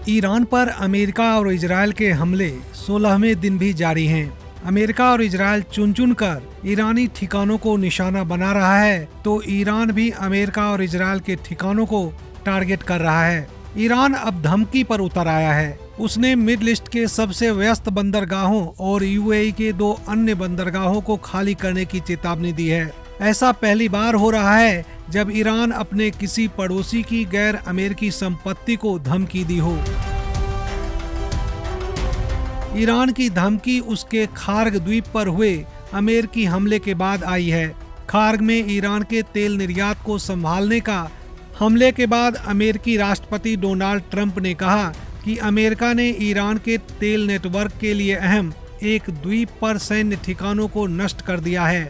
Iran पर America और Israel के हमले 16वें दिन भी जारी हैं। अमेरिका और इजरायल चुन चुन कर ईरानी ठिकानों को निशाना बना रहा है, तो ईरान भी अमेरिका और इजरायल के ठिकानों को टारगेट कर रहा है। ईरान अब धमकी पर उतर आया है। उसने मिडिल ईस्ट के सबसे व्यस्त बंदरगाहों और यूएई के 2 अन्य बंदरगाहों को खाली करने की चेतावनी दी है। ऐसा पहली बार हो रहा है जब ईरान अपने किसी पड़ोसी की गैर अमेरिकी संपत्ति को धमकी दी हो। ईरान की धमकी उसके खार्ग द्वीप पर हुए अमेरिकी हमले के बाद आई है। खार्ग में ईरान के तेल निर्यात को संभालने का हमले के बाद अमेरिकी राष्ट्रपति डोनाल्ड ट्रंप ने कहा कि अमेरिका ने ईरान के तेल नेटवर्क के लिए अहम एक द्वीप पर सैन्य ठिकानों को नष्ट कर दिया है।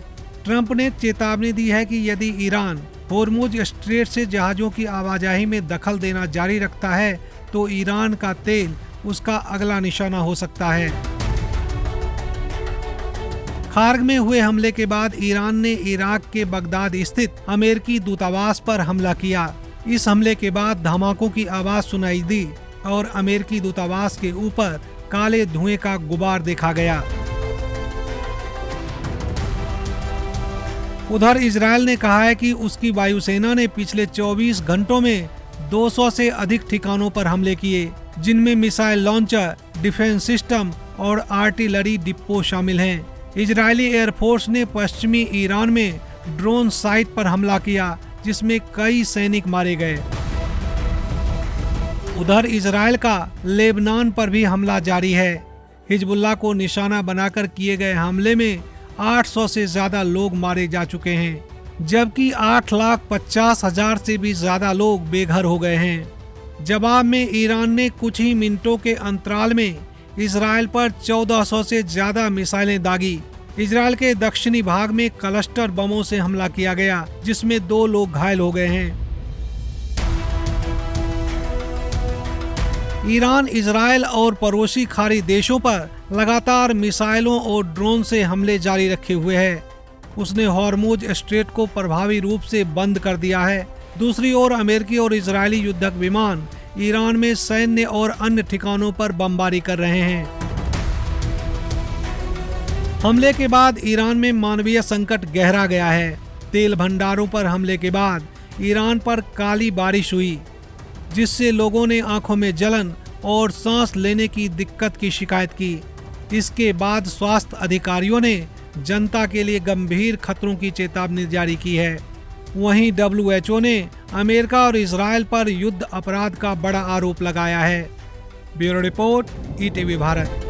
ट्रंप ने चेतावनी दी है कि यदि ईरान होर्मुज स्ट्रेट से जहाजों की आवाजाही में दखल देना जारी रखता है तो ईरान का तेल उसका अगला निशाना हो सकता है। खार्ग में हुए हमले के बाद ईरान ने इराक के बगदाद स्थित अमेरिकी दूतावास पर हमला किया। इस हमले के बाद धमाकों की आवाज सुनाई दी और अमेरिकी दूतावास के ऊपर काले धुएं का गुबार देखा गया। उधर इजरायल ने कहा है कि उसकी वायुसेना ने पिछले 24 घंटों में 200 से अधिक ठिकानों पर हमले किए, जिनमें मिसाइल लॉन्चर, डिफेंस सिस्टम और आर्टिलरी डिपो शामिल हैं। इजरायली एयरफोर्स ने पश्चिमी ईरान में ड्रोन साइट पर हमला किया, जिसमें कई सैनिक मारे गए। उधर इजरायल का लेबनान पर भी हमला जारी है। हिजबुल्लाह को निशाना बनाकर किए गए हमले में 800 से ज्यादा लोग मारे जा चुके हैं, जबकि 8,50,000 से भी ज्यादा लोग बेघर हो गए हैं। जवाब में ईरान ने कुछ ही मिनटों के अंतराल में इजरायल पर 1400 से ज्यादा मिसाइलें दागी। इजरायल के दक्षिणी भाग में क्लस्टर बमों से हमला किया गया, जिसमें 2 लोग घायल हो गए हैं। ईरान इजरायल और पड़ोसी खाड़ी देशों पर लगातार मिसाइलों और ड्रोन से हमले जारी रखे हुए है। उसने हॉर्मुज स्ट्रेट को प्रभावी रूप से बंद कर दिया है। दूसरी ओर अमेरिकी और इजरायली युद्धक विमान ईरान में सैन्य और अन्य ठिकानों पर बमबारी कर रहे हैं। हमले के बाद ईरान में मानवीय संकट गहरा गया है। तेल भंडारों पर हमले के बाद ईरान पर काली बारिश हुई, जिससे लोगों ने आंखों में जलन और सांस लेने की दिक्कत की शिकायत की। इसके बाद स्वास्थ्य अधिकारियों ने जनता के लिए गंभीर खतरों की चेतावनी जारी की है। वहीं WHO ने अमेरिका और इजरायल पर युद्ध अपराध का बड़ा आरोप लगाया है। Bureau report, ETV Bharat.